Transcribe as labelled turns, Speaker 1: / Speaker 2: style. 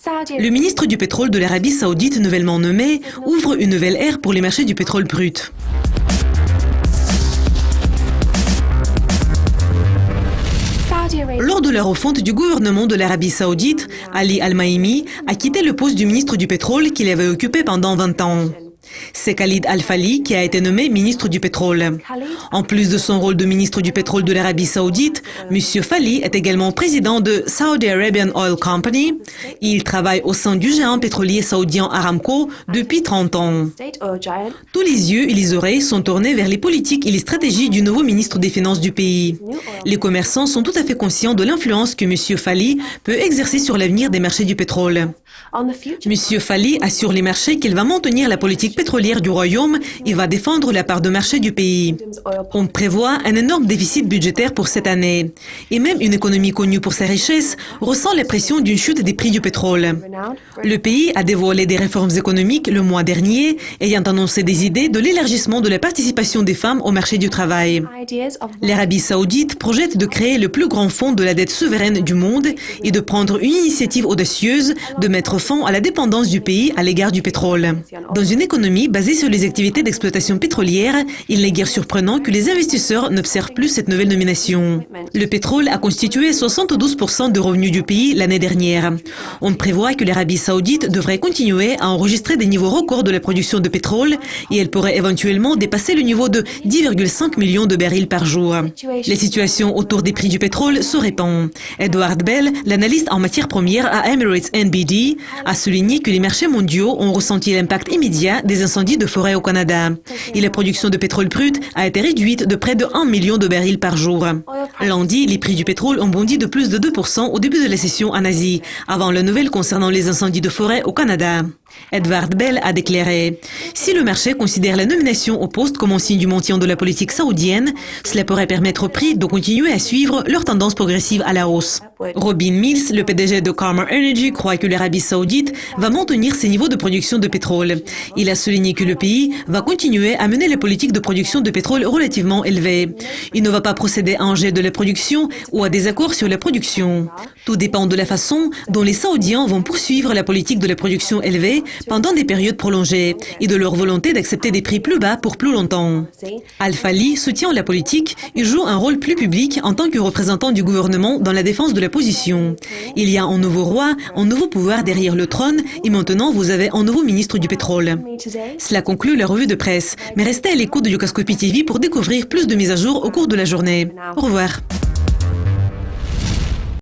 Speaker 1: Le ministre du pétrole de l'Arabie saoudite nouvellement nommé ouvre une nouvelle ère pour les marchés du pétrole brut. Lors de la refonte du gouvernement de l'Arabie saoudite, Ali Al-Maimi a quitté le poste du ministre du pétrole qu'il avait occupé pendant 20 ans. C'est Khalid Al-Falih qui a été nommé ministre du pétrole. En plus de son rôle de ministre du pétrole de l'Arabie saoudite, M. Falih est également président de Saudi Arabian Oil Company. Il travaille au sein du géant pétrolier saoudien Aramco depuis 30 ans. Tous les yeux et les oreilles sont tournés vers les politiques et les stratégies du nouveau ministre des Finances du pays. Les commerçants sont tout à fait conscients de l'influence que M. Falih peut exercer sur l'avenir des marchés du pétrole. M. Falih assure les marchés qu'il va maintenir la politique pétrolière du royaume et va défendre la part de marché du pays. On prévoit un énorme déficit budgétaire pour cette année. Et même une économie connue pour ses richesses ressent la pression d'une chute des prix du pétrole. Le pays a dévoilé des réformes économiques le mois dernier, ayant annoncé des idées de l'élargissement de la participation des femmes au marché du travail. L'Arabie saoudite projette de créer le plus grand fonds de la dette souveraine du monde et de prendre une initiative audacieuse de mettre fin à la dépendance du pays à l'égard du pétrole. Dans une économie basée sur les activités d'exploitation pétrolière, il n'est guère surprenant que les investisseurs n'observent plus cette nouvelle nomination. Le pétrole a constitué 72% des revenus du pays l'année dernière. On prévoit que l'Arabie saoudite devrait continuer à enregistrer des niveaux records de la production de pétrole et elle pourrait éventuellement dépasser le niveau de 10,5 millions de barils par jour. La situation autour des prix du pétrole se répand. Edward Bell, l'analyste en matières premières à Emirates NBD, a souligné que les marchés mondiaux ont ressenti l'impact immédiat des incendies de forêt au Canada. Et la production de pétrole brut a été réduite de près de 1 million de barils par jour. Lundi, les prix du pétrole ont bondi de plus de 2% au début de la session en Asie, avant la nouvelle concernant les incendies de forêt au Canada. Edward Bell a déclaré « Si le marché considère la nomination au poste comme un signe du maintien de la politique saoudienne, cela pourrait permettre aux prix de continuer à suivre leur tendance progressive à la hausse. » Robin Mills, le PDG de Karma Energy, croit que l'Arabie saoudite va maintenir ses niveaux de production de pétrole. Il a souligné que le pays va continuer à mener les politiques de production de pétrole relativement élevées. Il ne va pas procéder à un jet de la production ou à des accords sur la production. Tout dépend de la façon dont les Saoudiens vont poursuivre la politique de la production élevée pendant des périodes prolongées et de leur volonté d'accepter des prix plus bas pour plus longtemps. Al-Falih soutient la politique et joue un rôle plus public en tant que représentant du gouvernement dans la défense de la position. Il y a un nouveau roi, un nouveau pouvoir derrière le trône et maintenant vous avez un nouveau ministre du pétrole. Cela conclut la revue de presse, mais restez à l'écoute de Yucascopi TV pour découvrir plus de mises à jour au cours de la journée. Au revoir.